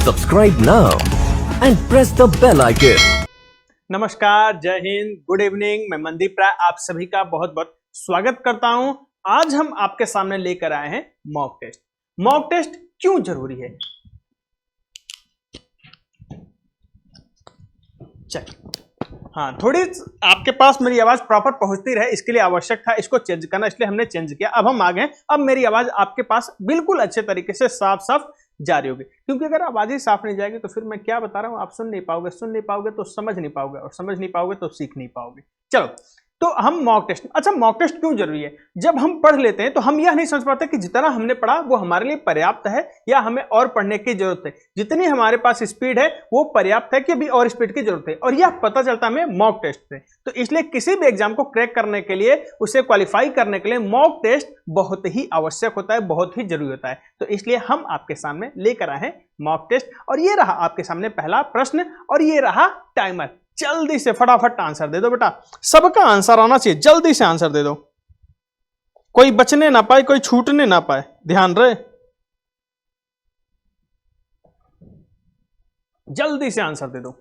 Subscribe now and press the bell icon. नमस्कार, जय Hind, good evening. मैं मनदीप राय आप सभी का बहुत बहुत स्वागत करता हूं। आज हम आपके सामने लेकर आए हैं मॉक टेस्ट। मॉक टेस्ट क्यों जरूरी है? चलिए, हाँ, थोड़ी आपके पास मेरी आवाज प्रॉपर पहुंचती रहे इसके लिए आवश्यक था इसको चेंज करना, इसलिए हमने चेंज किया। अब हम आ गए, अब मेरी आवाज आपके पास बिल्कुल अच्छे तरीके से साफ साफ जा रही होगी, क्योंकि अगर आवाज ही साफ नहीं जाएगी तो फिर मैं क्या बता रहा हूं आप सुन नहीं पाओगे तो समझ नहीं पाओगे, और समझ नहीं पाओगे तो सीख नहीं पाओगे। चलो, तो हम मॉक टेस्ट, अच्छा मॉक टेस्ट क्यों जरूरी है? जब हम पढ़ लेते हैं तो हम यह नहीं समझ पाते कि जितना हमने पढ़ा वो हमारे लिए पर्याप्त है या हमें और पढ़ने की जरूरत है। जितनी हमारे पास स्पीड है वो पर्याप्त है कि अभी और स्पीड की जरूरत है, और यह पता चलता है हमें मॉक टेस्ट से। तो इसलिए किसी भी एग्जाम को क्रैक करने के लिए, उसे क्वालिफाई करने के लिए मॉक टेस्ट बहुत ही आवश्यक होता है, बहुत ही जरूरी होता है। तो इसलिए हम आपके सामने लेकर आए हैं मॉक टेस्ट, और ये रहा आपके सामने पहला प्रश्न, और ये रहा टाइमर। जल्दी से फटाफट आंसर दे दो बेटा, सबका आंसर आना चाहिए, जल्दी से आंसर दे दो, कोई बचने ना पाए, कोई छूटने ना पाए, ध्यान रहे। जल्दी से आंसर दे दो।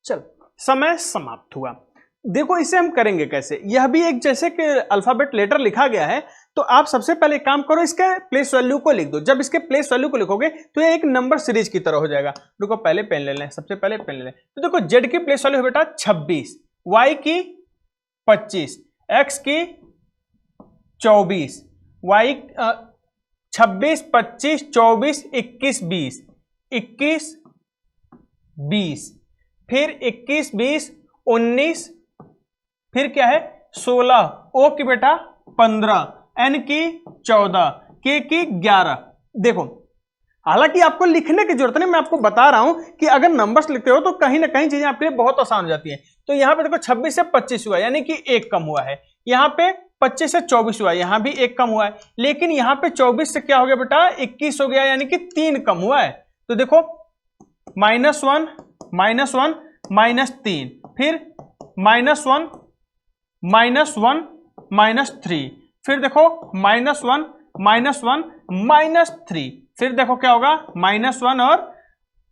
चल, समय समाप्त हुआ। देखो इसे हम करेंगे कैसे, यह भी एक जैसे कि अल्फाबेट लेटर लिखा गया है, तो आप सबसे पहले काम करो, इसके प्लेस वैल्यू को लिख दो। जब इसके प्लेस वैल्यू को लिखोगे तो ये एक नंबर सीरीज की तरह हो जाएगा। देखो पहले पेन ले लें, सबसे पहले पेन ले लें। तो देखो जेड की प्लेस वैल्यू है बेटा 26, वाई की 25, एक्स की 24, वाई 26, 25, 24, 21, 20, 21, 20, फिर 21, 20, 19, फिर क्या है 16, ओ की बेटा 15, एन की 14, के की 11। देखो, हालांकि आपको लिखने की जरूरत नहीं, मैं आपको बता रहा हूं कि अगर नंबर्स लिखते हो तो कहीं ना कहीं चीजें आपके लिए बहुत आसान हो जाती है। तो यहां पे देखो 26 से 25 हुआ, यानी कि एक कम हुआ है। यहां पे 25 से 24 हुआ, यहां भी एक कम हुआ है। लेकिन यहां पे 24 से क्या हो गया बेटा 21 हो गया, यानी कि 3 कम हुआ है। तो देखो -1, -1, -3, फिर -1, -1, -3, फिर देखो -1, -1, -3, फिर देखो क्या होगा -1 और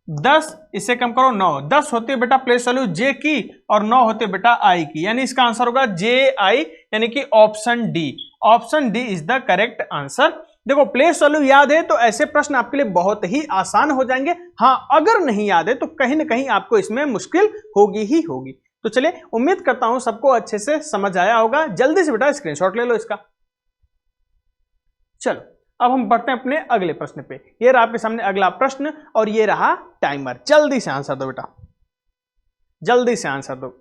10, इससे कम करो 9, 10 होती है बेटा प्लेस वैल्यू जे की, और 9 होती है बेटा आई की, यानी इसका आंसर होगा जे आई, यानी कि option D. Option D is the correct answer. देखो प्लेस वैल्यू याद है तो ऐसे प्रश्न आपके लिए बहुत ही आसान हो जाएंगे। हाँ, अगर नहीं याद है तो कहीं ना कहीं आपको इसमें मुश्किल होगी ही होगी। तो चलिए, उम्मीद करता हूं सबको अच्छे से समझ आया होगा। जल्दी से बेटा स्क्रीनशॉट ले लो इसका। चलो, अब हम बढ़ते हैं अपने अगले प्रश्न पे। ये रहा आपके सामने अगला प्रश्न, और ये रहा टाइमर। जल्दी से आंसर दो बेटा, जल्दी से आंसर दो।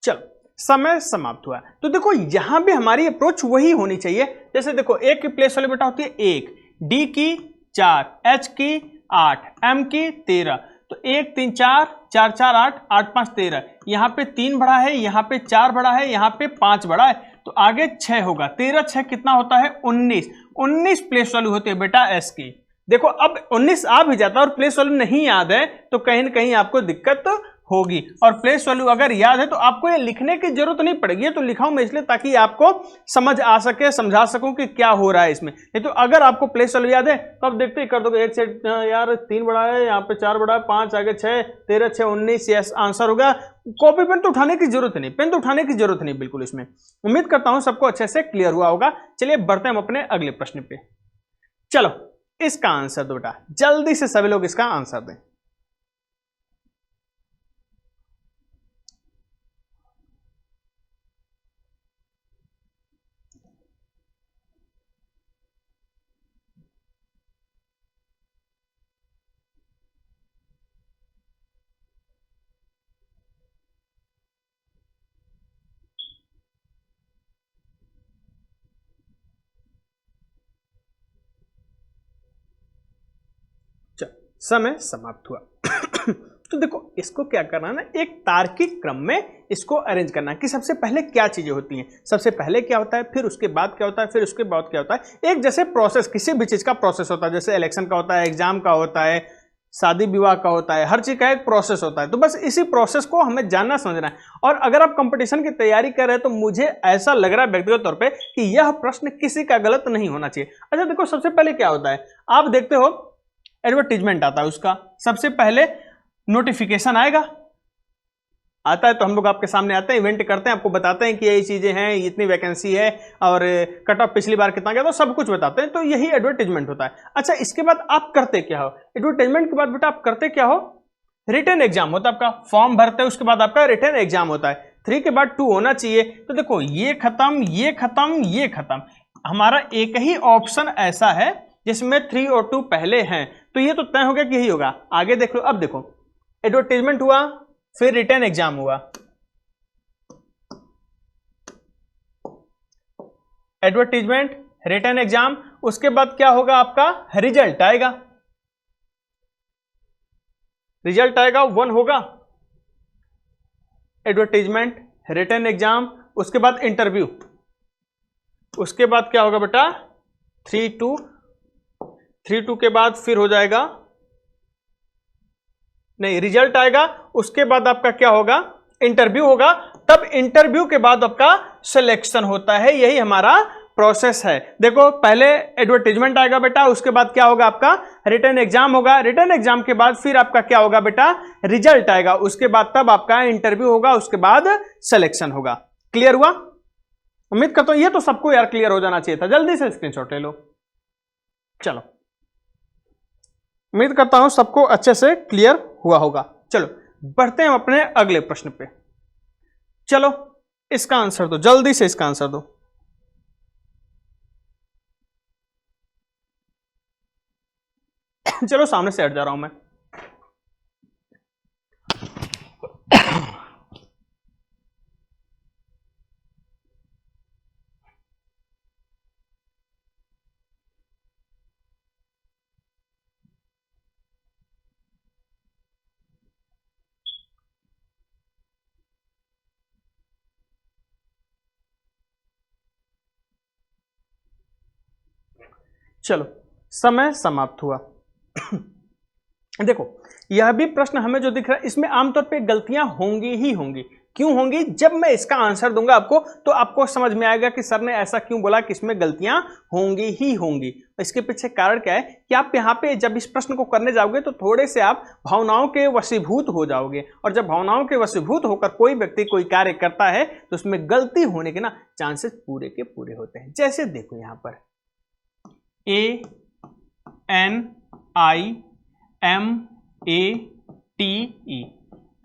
चलो, समय समाप्त हुआ। तो देखो यहां भी हमारी अप्रोच वही होनी चाहिए। जैसे देखो ए की प्लेस वाली बेटा होती है 1, डी की 4, एच की 8, एम की 13। तो 1 3 4, 4 4 8, 8 5 13। यहां पे 3 बड़ा है, यहां पे 4 बड़ा है, यहां पे 5 बड़ा है, तो आगे 6 होगा। 13 6 कितना होता है 19। 19 प्लेस वैल्यू होती है बेटा एस की। देखो अब 19 आ भी जाता है और प्लेस वैल्यू नहीं याद है तो कहीं ना कहीं आपको दिक्कत होगी, और प्लेस वैल्यू अगर याद है तो आपको ये लिखने की जरूरत नहीं पड़ेगी। तो लिखा हूं मैं इसलिए ताकि आपको समझ आ सके, समझा सकूं कि क्या हो रहा है इसमें। नहीं तो अगर आपको प्लेस वैल्यू याद है तो आप देखते ही कर दोगे, एक से यार 3 बड़ा है, यहाँ पे 4 बड़ा है, 5 आगे 6, 13 6 19, यस आंसर होगा। कॉपी पेन तो उठाने की जरूरत नहीं, पेन तो उठाने की जरूरत नहीं बिल्कुल इसमें। उम्मीद करता हूं सबको अच्छे से क्लियर हुआ होगा। चलिए बढ़ते हैं हम अपने अगले प्रश्न पे। चलो, इसका आंसर दो बेटा, जल्दी से सभी लोग इसका आंसर दें। समय समाप्त हुआ। तो देखो इसको क्या करना है ना, एक तार्किक क्रम में इसको अरेंज करना है कि सबसे पहले क्या चीजें होती हैं, सबसे पहले क्या होता है, फिर उसके बाद क्या होता है, फिर उसके बाद क्या होता है। एक जैसे प्रोसेस, किसी भी चीज का प्रोसेस होता है, जैसे इलेक्शन का होता है, एग्जाम का होता है, शादी विवाह का होता है, हर चीज का एक प्रोसेस होता है। तो बस इसी प्रोसेस को हमें जानना समझना है। और अगर आप कंपटीशन की तैयारी कर रहे हैं तो मुझे ऐसा लग रहा है व्यक्तिगत तौर पे कि यह प्रश्न किसी का गलत नहीं होना चाहिए। अच्छा देखो सबसे पहले क्या होता है, आप देखते हो एडवर्टीजमेंट आता है, उसका सबसे पहले नोटिफिकेशन आएगा, आता है तो हम लोग आपके सामने आते हैं, इवेंट करते हैं, आपको बताते हैं कि ये चीजें हैं, इतनी वैकेंसी है और कट ऑफ पिछली बार कितना गया, तो सब कुछ बताते हैं। तो यही एडवर्टीजमेंट होता है। अच्छा इसके बाद आप करते क्या हो, एडवर्टीजमेंट के बाद बेटा आप करते क्या हो, रिटन एग्जाम होता है आपका, फॉर्म भरते हैं, उसके बाद आपका रिटन एग्जाम होता है। 3 के बाद 2 होना चाहिए। तो देखो ये खत्म, ये खत्म, ये खत्म, हमारा एक ही ऑप्शन ऐसा है जिसमें 3 और 2 पहले हैं। तो ये तो तय हो गया कि यही होगा। आगे देख लो, अब देखो एडवर्टीजमेंट हुआ, फिर रिटन एग्जाम हुआ, एडवर्टीजमेंट, रिटन एग्जाम, उसके बाद क्या होगा, आपका रिजल्ट आएगा, रिजल्ट आएगा 1 होगा, एडवर्टीजमेंट, रिटन एग्जाम, उसके बाद इंटरव्यू, उसके बाद क्या होगा बेटा 3-2 के बाद फिर हो जाएगा, नहीं रिजल्ट आएगा, उसके बाद आपका क्या होगा, इंटरव्यू होगा, तब इंटरव्यू के बाद आपका सिलेक्शन होता है। यही हमारा प्रोसेस है। देखो पहले एडवर्टीजमेंट आएगा बेटा, उसके बाद क्या होगा, आपका रिटन एग्जाम होगा, रिटन एग्जाम के बाद फिर आपका क्या होगा बेटा, रिजल्ट आएगा, उसके बाद तब आपका इंटरव्यू होगा, उसके बाद सिलेक्शन होगा। क्लियर हुआ? उम्मीद करता हूं ये तो सबको यार क्लियर हो जाना चाहिए था। जल्दी से स्क्रीनशॉट ले लो। चलो उम्मीद करता हूं सबको अच्छे से क्लियर हुआ होगा। चलो बढ़ते हैं अपने अगले प्रश्न पे। चलो इसका आंसर दो, जल्दी से इसका आंसर दो। चलो सामने से हट जा रहा हूं मैं। चलो समय समाप्त हुआ। देखो यह भी प्रश्न हमें जो दिख रहा है इसमें आमतौर पे गलतियां होंगी ही होंगी। क्यों होंगी? जब मैं इसका आंसर दूंगा आपको तो आपको समझ में आएगा कि सर ने ऐसा क्यों बोला कि इसमें गलतियां होंगी ही होंगी। इसके पीछे कारण क्या है कि आप यहाँ पे जब इस प्रश्न को करने जाओगे तो थोड़े से आप भावनाओं के वशीभूत हो जाओगे, और जब भावनाओं के वशीभूत होकर कोई व्यक्ति कोई कार्य करता है तो उसमें गलती होने के ना चांसेस पूरे के पूरे होते हैं। जैसे देखो यहाँ पर ANIMATE,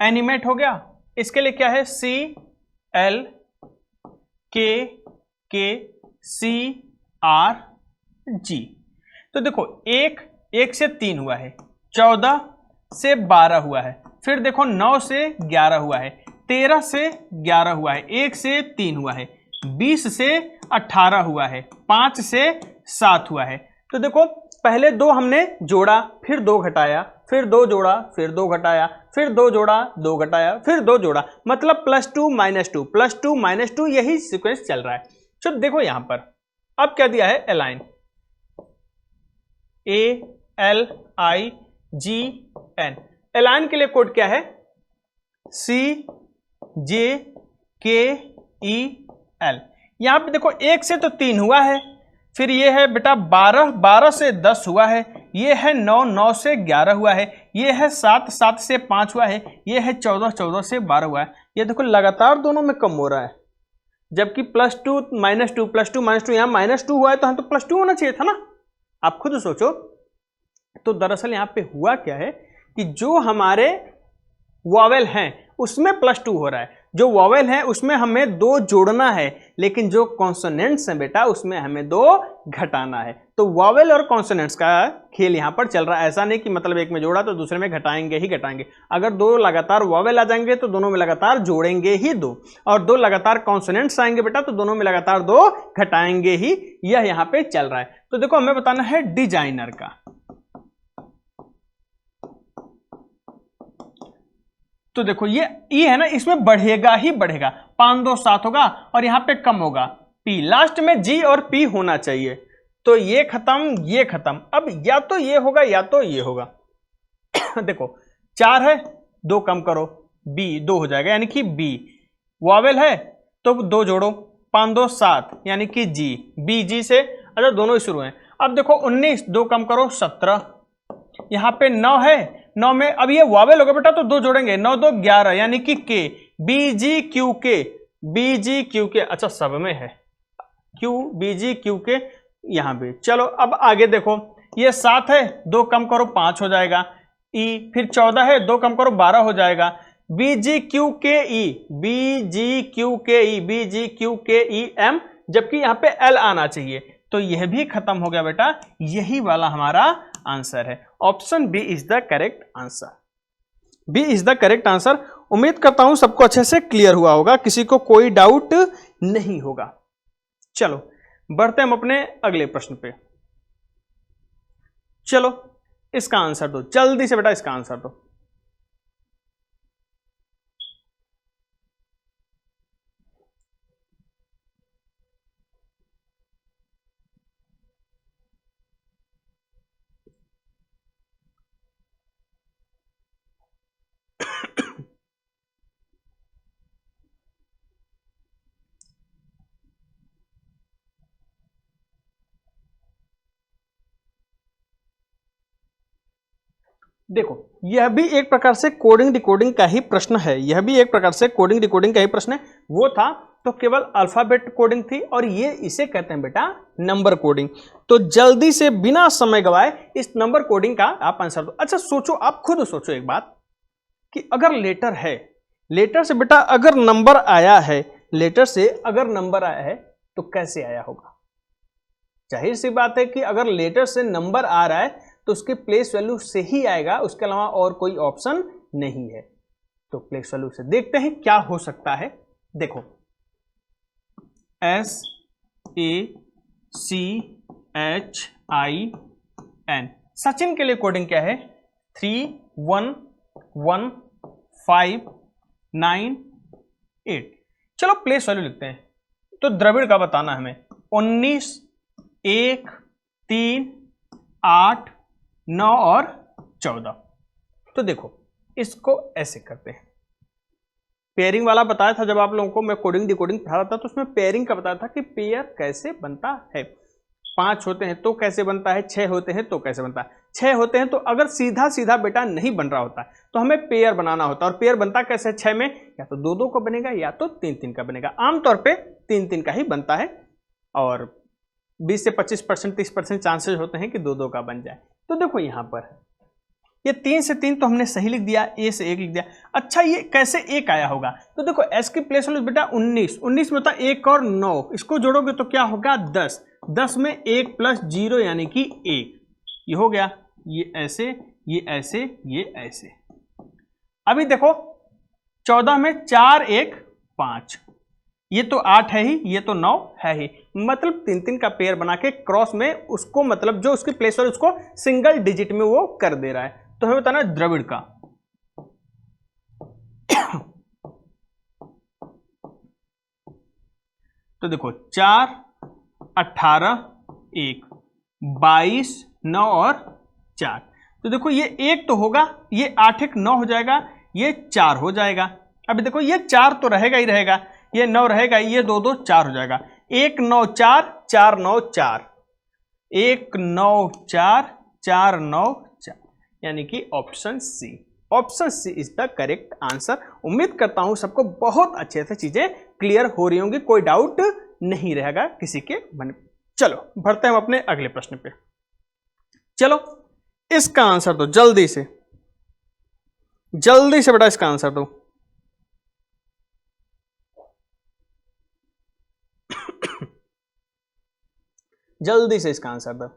एनिमेट हो गया। इसके लिए क्या है CLKKCRG। तो देखो 1 से 3 हुआ है, 14 से 12 हुआ है, फिर देखो 9 से 11 हुआ है, 13 से 11 हुआ है, 1 से 3 हुआ है, 20 से 18 हुआ है, 5 से 7 हुआ है। तो देखो पहले 2 हमने जोड़ा, फिर 2 घटाया, फिर 2 जोड़ा, फिर 2 घटाया, फिर 2 जोड़ा, 2 घटाया, फिर 2 जोड़ा, मतलब +2 -2 +2 -2 यही सीक्वेंस चल रहा है। तो देखो यहां पर अब क्या दिया है, अलाइन, ALIGN। अलाइन के लिए कोड क्या है CJKEL। यहां पे देखो 1 से तो 3 हुआ है, फिर ये है बेटा 12 से 10 हुआ है, ये है 9 से 11 हुआ है, ये है 7 से 5 हुआ है, ये है 14 से 12 हुआ है। ये देखो लगातार दोनों में कम हो रहा है, जबकि +2 -2 +2 -2 यहाँ -2 हुआ है तो हम तो +2 होना चाहिए था ना। आप खुद सोचो। तो दरअसल यहाँ पे हुआ क्या है कि जो हमारे वॉवेल हैं उसमें +2 हो रहा है, जो वॉवेल है उसमें हमें 2 जोड़ना है, लेकिन जो कॉन्सोनेंट्स हैं बेटा उसमें हमें 2 घटाना है। तो वॉवेल और कॉन्सोनेंट्स का खेल यहाँ पर चल रहा है। ऐसा नहीं कि मतलब एक में जोड़ा तो दूसरे में घटाएंगे ही घटाएंगे। अगर 2 लगातार वॉवेल आ जाएंगे तो दोनों में लगातार जोड़ेंगे ही 2, और 2 लगातार कॉन्सोनेंट्स आएंगे बेटा तो दोनों में लगातार 2 घटाएंगे ही। यह यहाँ पे चल रहा है। तो देखो हमें बताना है डिजाइनर का। तो देखो ये ई है ना, इसमें बढ़ेगा ही बढ़ेगा, 5 2 7 होगा और यहां पे कम होगा पी, लास्ट में जी और पी होना चाहिए। तो ये खत्म, ये खत्म, अब या तो ये होगा या तो ये होगा। देखो 4 है, 2 कम करो, बी 2 हो जाएगा यानी कि बी। वावेल है तो 2 जोड़ो, 5 2 7 यानी कि जी, बी जी से, अच्छा दोनों ही शुरू हैं। अब देखो 19, 2 कम करो 17, यहां पे 9 है, 9 में अब ये वावेल होगा बेटा तो 2 जोड़ेंगे, 9 2 11 यानी कि के, बी जी क्यू के, बी जी क्यू के, अच्छा सब में है क्यू, बी जी क्यू के यहां भी। चलो अब आगे देखो, ये 7 है, 2 कम करो 5 हो जाएगा ई, फिर 14 है, 2 कम करो 12 हो जाएगा बी जी क्यू के ई, बी जी क्यू के ई, बी जी क्यू के ई एम, जबकि यहां पे एल आना चाहिए। तो यह भी खत्म हो गया बेटा, यही वाला हमारा आंसर है। Option B is the correct answer, B is the correct answer. उम्मीद करता हूं सबको अच्छे से क्लियर हुआ होगा, किसी को कोई डाउट नहीं होगा। चलो बढ़ते हम अपने अगले प्रश्न पे। चलो इसका आंसर दो जल्दी से बेटा, इसका आंसर दो। देखो यह भी एक प्रकार से कोडिंग डिकोडिंग का ही प्रश्न है, यह भी एक प्रकार से कोडिंग डिकोडिंग का ही प्रश्न है। वो था तो केवल अल्फाबेट कोडिंग थी, और ये इसे कहते हैं बेटा नंबर कोडिंग। तो जल्दी से बिना समय गवाए इस नंबर कोडिंग का आप आंसर दो। अच्छा सोचो, आप खुद सोचो एक बात कि अगर लेटर है, लेटर से बेटा अगर नंबर आया है, लेटर से अगर नंबर आया है तो कैसे आया होगा? जाहिर सी बात है कि अगर लेटर से नंबर आ रहा है तो उसके प्लेस वैल्यू से ही आएगा, उसके अलावा और कोई ऑप्शन नहीं है। तो प्लेस वैल्यू से देखते हैं क्या हो सकता है। देखो S A C H I N, Sachin के लिए कोडिंग क्या है? 3 1 1 5 9 8। चलो प्लेस वैल्यू लिखते हैं। तो द्रविड़ का बताना हमें, 19 1 3 8 9 और 14। तो देखो इसको ऐसे करते हैं, पेयरिंग वाला बताया था जब आप लोगों को मैं कोडिंग डिकोडिंग पढ़ा रहा था, तो उसमें पेयरिंग का बताया था कि पेयर कैसे बनता है। 5 होते हैं तो कैसे बनता है, 6 होते हैं तो कैसे बनता है। 6 होते हैं तो अगर सीधा सीधा बेटा नहीं बन रहा होता है तो हमें पेयर बनाना होता है, और पेयर बनता कैसे 6 में, या तो 2 2 का बनेगा या तो 3 3 का बनेगा। आमतौर पर 3 3 का ही बनता है, और 20 से 25% 30% चांसेस होते हैं कि 2 2 का बन जाए। तो देखो यहां पर ये 3 से 3 तो हमने सही लिख दिया, ए से 1 लिख दिया। अच्छा ये कैसे 1 आया होगा? तो देखो एस की प्लेस वैल्यू बेटा 19, 19 में होता 1 और 9, इसको जोड़ोगे तो क्या होगा 10, 10 में 1 प्लस 0 यानी कि 1, ये हो गया। ये ऐसे, ये ऐसे, ये ऐसे। अभी देखो 14 में 4 1 5, ये तो 8 है ही, ये तो 9 है ही, मतलब 3 3 का पेयर बना के क्रॉस में उसको, मतलब जो उसकी प्लेस वैल्यू उसको सिंगल डिजिट में वो कर दे रहा है। तो हमें बताना द्रविड़ का। तो देखो 4 18 1 22 9 और 4। तो देखो ये 1 तो होगा, ये 8 1 9 हो जाएगा, ये 4 हो जाएगा। अभी देखो ये 4 तो रहेगा ही रहेगा, ये 9 रहेगा, ये 2 2 4 हो जाएगा। 1 9 4 4 9 4, 1 9 4 4 9 4, यानी कि option C, option C is the correct answer. उम्मीद करता हूं सबको बहुत अच्छे से चीजें क्लियर हो रही होंगी, कोई डाउट नहीं रहेगा किसी के मन में। चलो बढ़ते हैं हम अपने अगले प्रश्न पे। चलो इसका आंसर दो जल्दी से, जल्दी से बेटा इसका आंसर दो। जल्दी से इसका आंसर दो।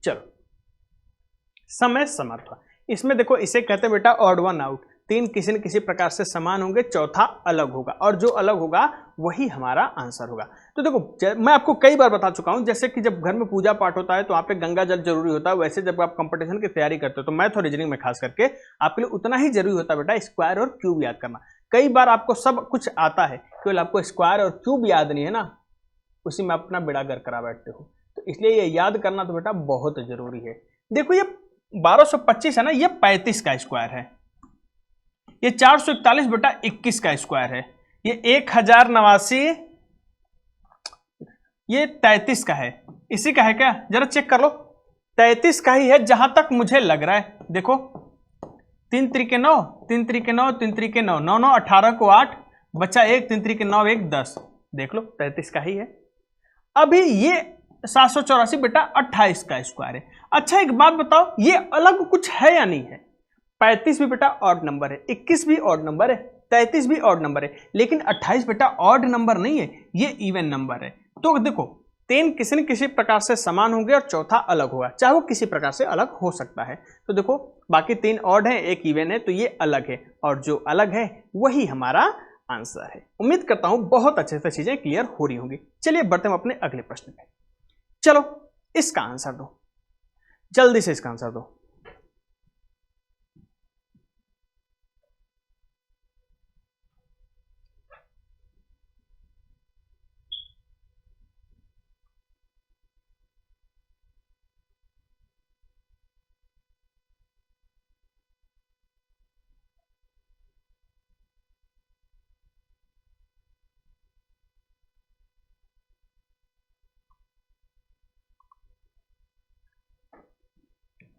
चलो समय समाप्त हुआ। इसमें देखो इसे कहते हैं बेटा ऑड वन आउट, तीन किसी न किसी प्रकार से समान होंगे, चौथा अलग होगा, और जो अलग होगा वही हमारा आंसर होगा। तो देखो मैं आपको कई बार बता चुका हूं, जैसे कि जब घर में पूजा पाठ होता है तो वहाँ पे गंगा जल जरूरी होता है, वैसे जब आप कंपटीशन की तैयारी करते हो तो मैथ और रीजनिंग में खास करके आपके लिए उतना ही जरूरी होता है बेटा स्क्वायर और क्यूब याद करना। कई बार आपको सब कुछ आता है, केवल आपको स्क्वायर और क्यूब याद नहीं है ना, उसी में अपना बेड़ा गर्क करा बैठते हो। तो इसलिए ये याद करना तो बेटा बहुत जरूरी है। देखो ये 1225 है ना, ये 35 का स्क्वायर है, ये 441 बेटा 21 का स्क्वायर है, ये 1089 ये 33 का है, इसी का है क्या, जरा चेक कर लो। 33 का ही है जहां तक मुझे लग रहा है। देखो 3 त्रिके 9, 3 त्रिके 9, 3 त्रिके 9, 9 9 18 को 8 बचा 1, 3 त्रिके 9 1 10, देख लो 33 का ही है। अभी ये 784 बेटा 28 का स्क्वायर है। अच्छा एक बात बताओ, ये अलग कुछ है या नहीं है? 35 भी बेटा ऑड नंबर है, 21 भी ऑड नंबर है, 33 भी ऑड नंबर है, लेकिन 28 बेटा ऑड नंबर नहीं है, ये इवन नंबर है। तो देखो तीन किसी न किसी प्रकार से समान होंगे और चौथा अलग होगा, चाहे वो किसी प्रकार से अलग हो सकता है। तो देखो बाकी तीन ऑड है, एक इवन है, तो ये अलग है, और जो अलग है वही हमारा आंसर है। उम्मीद करता हूं बहुत अच्छे से चीजें क्लियर हो रही होंगी। चलिए बढ़ते हैं अपने अगले प्रश्न पे। चलो इसका आंसर दो, जल्दी से इसका आंसर दो।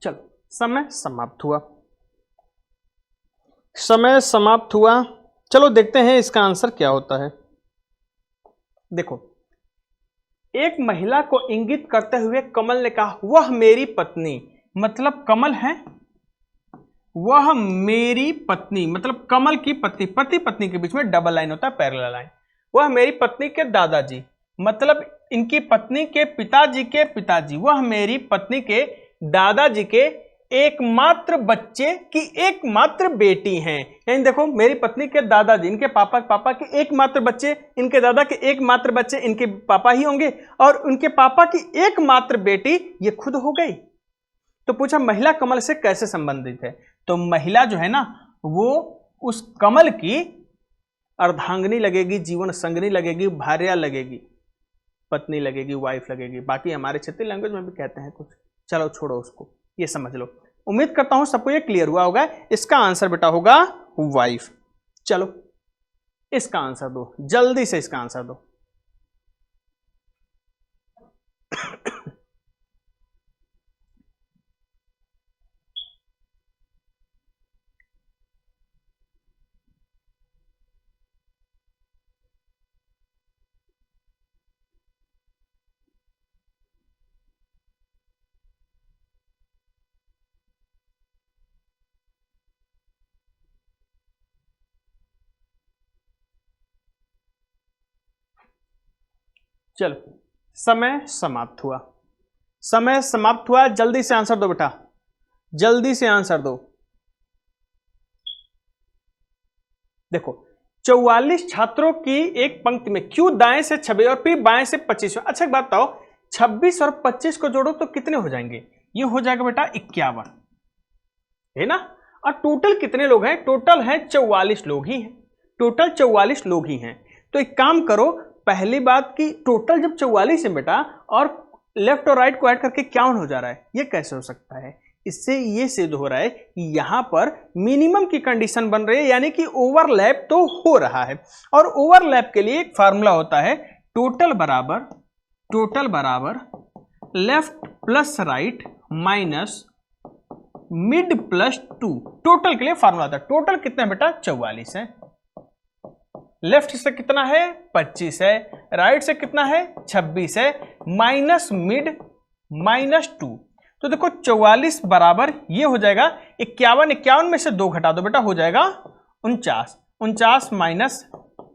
चलो समय समाप्त हुआ, समय समाप्त हुआ। चलो देखते हैं इसका आंसर क्या होता है। देखो एक महिला को इंगित करते हुए कमल ने कहा वह मेरी पत्नी, मतलब कमल है, वह मेरी पत्नी मतलब कमल की पत्नी, पति पत्नी के बीच में डबल लाइन होता है, पैरेलल लाइन। वह मेरी पत्नी के दादाजी मतलब इनकी पत्नी के पिताजी, वह मेरी पत्नी के दादाजी के एकमात्र बच्चे की एकमात्र बेटी हैं। यानी देखो मेरी पत्नी के दादाजी, इनके पापा के एकमात्र बच्चे, इनके दादा के एकमात्र बच्चे इनके पापा ही होंगे, और उनके पापा की एकमात्र बेटी ये खुद हो गई। तो पूछा महिला कमल से कैसे संबंधित है? तो महिला जो है ना वो उस कमल की अर्धांगिनी लगेगी, जीवन संगनी लगेगी, भार्या लगेगी, पत्नी लगेगी, वाइफ लगेगी। बाकी हमारे क्षेत्रीय लैंग्वेज में भी कहते हैं कुछ, चलो छोड़ो उसको, ये समझ लो। उम्मीद करता हूं सबको ये क्लियर हुआ होगा। इसका आंसर बेटा होगा वाइफ। चलो इसका आंसर दो, जल्दी से इसका आंसर दो। चलो समय समाप्त हुआ, समय समाप्त हुआ। जल्दी से आंसर दो बेटा, जल्दी से आंसर दो। देखो 44 छात्रों की एक पंक्ति में Q दाएं से 26 और P बाएं से 25। अच्छा एक बात बताओ, 26 और 25 को जोड़ो तो कितने हो जाएंगे? ये हो जाएगा बेटा 51, है ना। और टोटल कितने लोग हैं? टोटल है 44 लोग ही हैं, टोटल 44 लोग ही हैं। तो एक काम करो, पहली बात की टोटल जब 44 है बेटा और लेफ्ट और राइट को ऐड करके 51 हो जा रहा है, ये कैसे हो सकता है? इससे ये सिद्ध हो रहा है कि यहां पर मिनिमम की कंडीशन बन रही है, यानी कि ओवरलैप तो हो रहा है। और ओवरलैप के लिए एक फार्मूला होता है, टोटल बराबर left plus right minus mid plus 2। Total के लिए फार्मूला था। टोटल कितना है बेटा? 44 है। लेफ्ट से कितना है? 25 है। राइट से कितना है? 26 है, माइनस मिड माइनस 2। तो देखो 44 बराबर ये हो जाएगा 51, 51 में से 2 घटा दो बेटा, हो जाएगा 49, 49 माइनस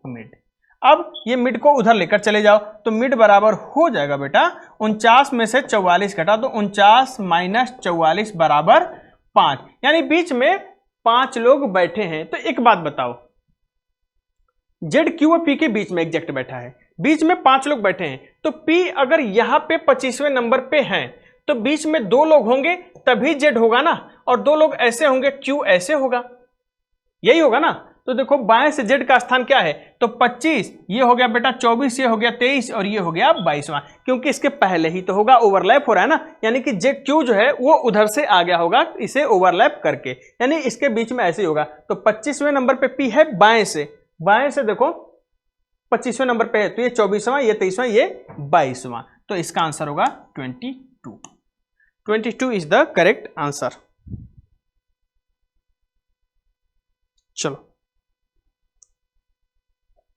मिड। अब ये मिड को उधर लेकर चले जाओ तो मिड बराबर हो जाएगा बेटा 49 में से 44 घटा तो 49 माइनस 44 बराबर 5, यानी बीच में 5 लोग बैठे हैं। तो एक बात बताओ, जेड क्यू और पी के बीच में एग्जैक्ट बैठा है, बीच में 5 लोग बैठे हैं, तो पी अगर यहां पे 25वें नंबर पे हैं तो बीच में 2 लोग होंगे तभी जेड होगा ना, और 2 लोग ऐसे होंगे, क्यू ऐसे होगा, यही होगा ना। तो देखो बाएं से जेड का स्थान क्या है, तो 25, ये हो गया बेटा 24, ये हो गया 23 और ये हो गया 22वां, क्योंकि इसके पहले ही तो होगा, ओवरलैप हो रहा है ना, यानी कि जेड क्यू जो है वो उधर से आ गया होगा इसे ओवरलैप करके, यानी इसके बीच में ऐसे ही होगा। तो 25वें नंबर पे पी है बाएं से देखो 25वें नंबर पे है, तो ये 24वां, ये 23वां, ये 22वां, तो इसका आंसर होगा 22। 22 इज द करेक्ट आंसर। चलो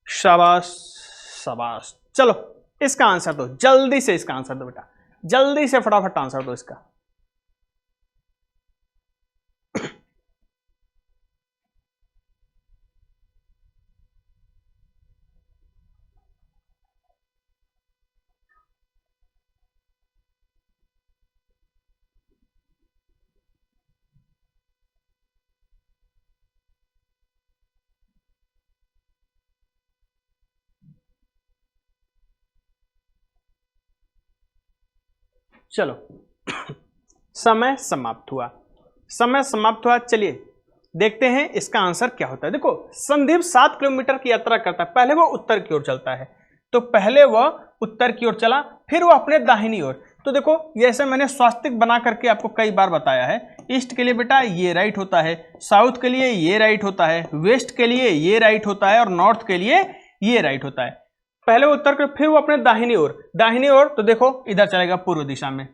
शाबाश शाबाश, चलो इसका आंसर दो जल्दी से, इसका आंसर दो बेटा, जल्दी से फटाफट आंसर दो इसका। चलो समय समाप्त हुआ, समय समाप्त हुआ। चलिए देखते हैं इसका आंसर क्या होता है। देखो संदीप 7 किलोमीटर की यात्रा करता है, पहले वो उत्तर की ओर चलता है, तो पहले वह उत्तर की ओर चला, फिर वो अपने दाहिनी ओर। तो देखो जैसे मैंने स्वास्तिक बना करके आपको कई बार बताया है, ईस्ट के लिए बेटा ये राइट होता है, साउथ के लिए ये राइट होता है, वेस्ट के लिए ये राइट होता है और नॉर्थ के लिए ये राइट होता है। पहले वो उत्तर कर, फिर वो अपने दाहिनी ओर, तो देखो इधर चलेगा पूर्व दिशा में,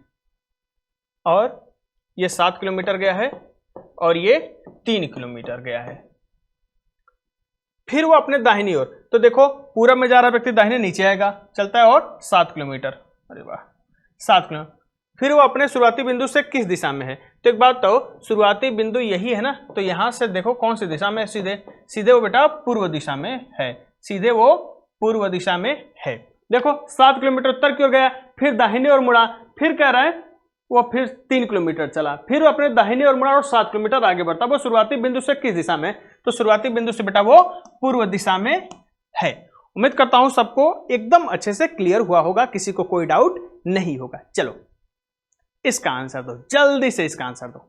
और ये 7 किलोमीटर गया है और ये 3 किलोमीटर गया है। फिर वो अपने दाहिनी ओर, तो देखो पूरब में जा रहा व्यक्ति दाहिने नीचे आएगा, चलता है और 7 किलोमीटर, अरे वाह 7 किलोमीटर। फिर वो अपने शुरुआती बिंदु से किस दिशा में है, तो एक बात तो शुरुआती बिंदु यही है ना, तो यहां से देखो कौन सी दिशा में, सीधे वो बेटा पूर्व दिशा में है, सीधे वो पूर्व दिशा में है। देखो 7 किलोमीटर उत्तर की ओर गया, फिर दाहिने ओर मुड़ा, फिर कह रहा है वो फिर 3 किलोमीटर चला, फिर वो अपने दाहिने ओर मुड़ा और 7 किलोमीटर आगे बढ़ता। वो शुरुआती बिंदु से किस दिशा में, तो शुरुआती बिंदु से बेटा वो पूर्व दिशा में है। उम्मीद करता हूं सबको एकदम अच्छे से क्लियर हुआ होगा, किसी को कोई डाउट नहीं होगा। चलो इसका आंसर दो जल्दी से, इसका आंसर दो।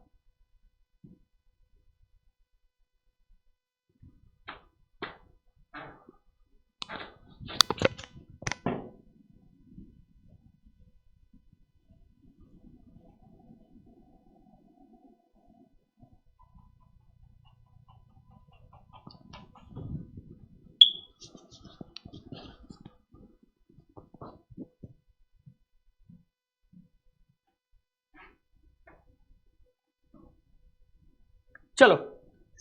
चलो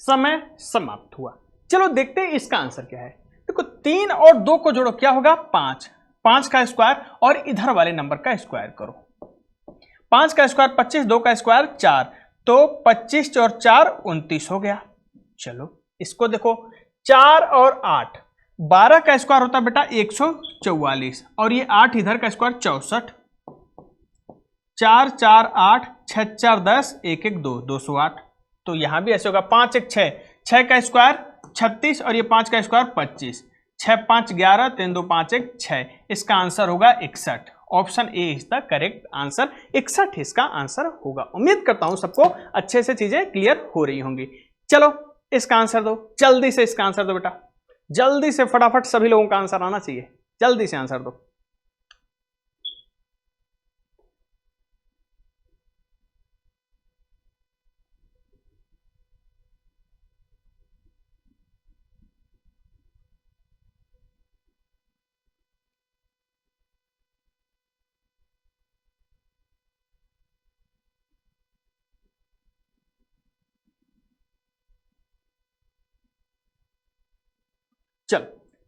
समय समाप्त हुआ। चलो देखते हैं इसका आंसर क्या है। देखो 3 और 2 को जोड़ो, क्या होगा 5, 5 का स्क्वायर और इधर वाले नंबर का स्क्वायर करो। 5 का स्क्वायर 25, 2 का स्क्वायर 4, तो 25 और 4 29 हो गया। चलो इसको देखो 4 और 8, 12 का स्क्वायर होता है बेटा 144 और ये 8 इधर का स्क्वायर 64, 4 4 8, 6 4 10, 1 1 2, 208। तो यहां भी ऐसे होगा 5 1 6, 6 का स्क्वायर 36 और ये 5 का स्क्वायर 25, 6 5 11, 3 2 5 1 6। इसका आंसर होगा 61। Option A is the correct answer, 61 इसका आंसर होगा। उम्मीद करता हूं सबको अच्छे से चीजें क्लियर हो रही होंगी। चलो इसका आंसर दो जल्दी से, इसका आंसर दो बेटा जल्दी से, फटाफट सभी लोगों का आंसर आना चाहिए, जल्दी से आंसर दो। चल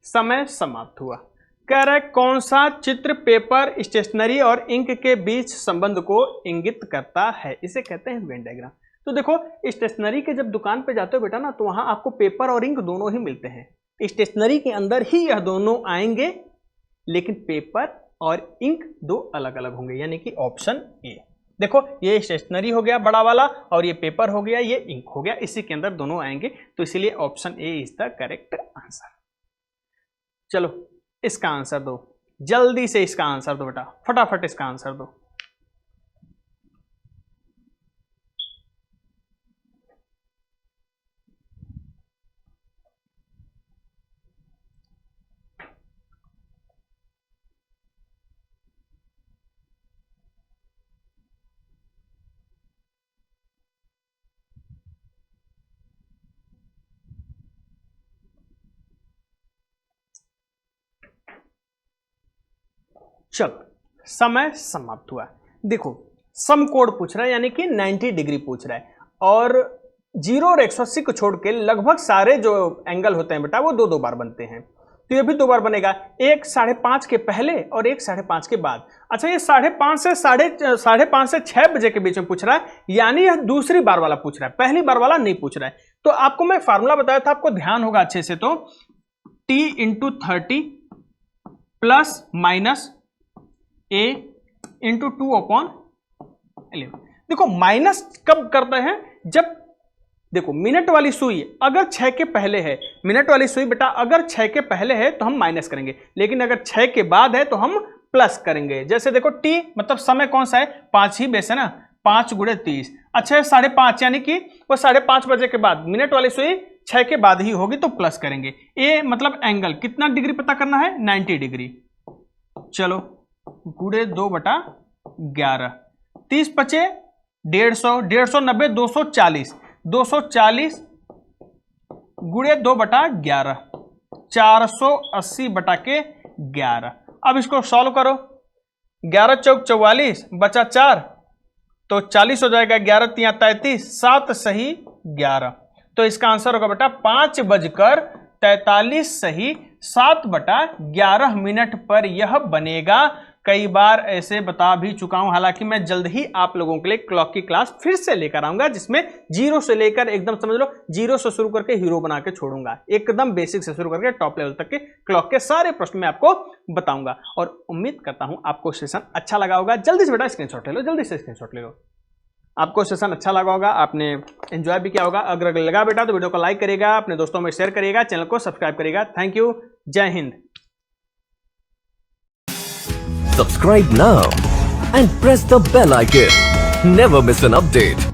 समय समाप्त हुआ। कह रहा है कौन सा चित्र पेपर, स्टेशनरी और इंक के बीच संबंध को इंगित करता है, इसे कहते हैं वेन डायग्राम। तो देखो स्टेशनरी के जब दुकान पे जाते हो बेटा ना, तो वहां आपको पेपर और इंक दोनों ही मिलते हैं, स्टेशनरी के अंदर ही यह दोनों आएंगे, लेकिन पेपर और इंक दो अलग अलग होंगे, यानी कि ऑप्शन ए। देखो ये स्टेशनरी हो गया बड़ा वाला और ये पेपर हो गया, ये इंक हो गया, इसी के अंदर दोनों आएंगे, तो इसीलिए option A is the correct answer. चलो इसका आंसर दो, जल्दी से इसका आंसर दो बेटा, फटाफट इसका आंसर दो। चलो समय समाप्त हुआ। देखो सम कोड पूछ रहा है, यानी कि 90 डिग्री पूछ रहा है, और 0 और 180 को छोड़ के लगभग सारे जो एंगल होते हैं बेटा वो दो दो बार बनते हैं, तो ये भी दो बार बनेगा, एक 5:30 के पहले और एक 5:30 के बाद। अच्छा ये 5:30 से 5:30 से 6 बजे के बीच में पूछ रहा है, यानी यह दूसरी बार वाला पूछ रहा है, पहली बार वाला नहीं पूछ रहा है। तो आपको मैं फार्मूला बताया था, आपको ध्यान होगा अच्छे से, तो t × 30 प्लस माइनस a × 2/11। देखो माइनस कब करते हैं, जब देखो मिनट वाली सुई अगर 6 के पहले है, मिनट वाली सुई बेटा अगर 6 के पहले है तो हम माइनस करेंगे, लेकिन अगर 6 के बाद है तो हम प्लस करेंगे। जैसे देखो t मतलब समय कौन सा है, 5 ही बेस है ना, 5 × 30। अच्छा 5:30 यानी कि वो 5:30 बजे के बाद, मिनट वाली सुई 6 के बाद ही होगी तो प्लस करेंगे। a मतलब एंगल, कितना डिग्री पता करना है, 90 डिग्री। चलो गुणे 2/11, 30 × 5 150, 150 90 240, 240 गुणे 2/11, 480/11। अब इसको सॉल्व करो, 11 चौक 44 बचा 4, तो 40 हो जाएगा, 11 × 3 33, 7 सही 11। तो इसका आंसर होगा बेटा 5:43 सही 7/11 मिनट पर यह बनेगा। कई बार ऐसे बता भी चुका हूं, हालांकि मैं जल्द ही आप लोगों के लिए क्लॉक की क्लास फिर से लेकर आऊंगा, जिसमें 0 से लेकर एकदम समझ लो 0 से शुरू करके हीरो बना के छोड़ूंगा, एकदम बेसिक से शुरू करके टॉप लेवल तक के क्लॉक के सारे प्रश्न मैं आपको बताऊंगा। और उम्मीद करता हूं आपको सेशन अच्छा लगा होगा। जल्दी से बेटा स्क्रीनशॉट ले लो, जल्दी से स्क्रीनशॉट ले लो। आपको सेशन अच्छा लगा होगा, आपने एंजॉय भी किया होगा। अगर लगा बेटा तो वीडियो को लाइक करिएगा, अपने दोस्तों में शेयर करिएगा, चैनल को सब्सक्राइब करिएगा। थैंक यू, जय Hind. Subscribe now and press the bell icon. Never miss an update.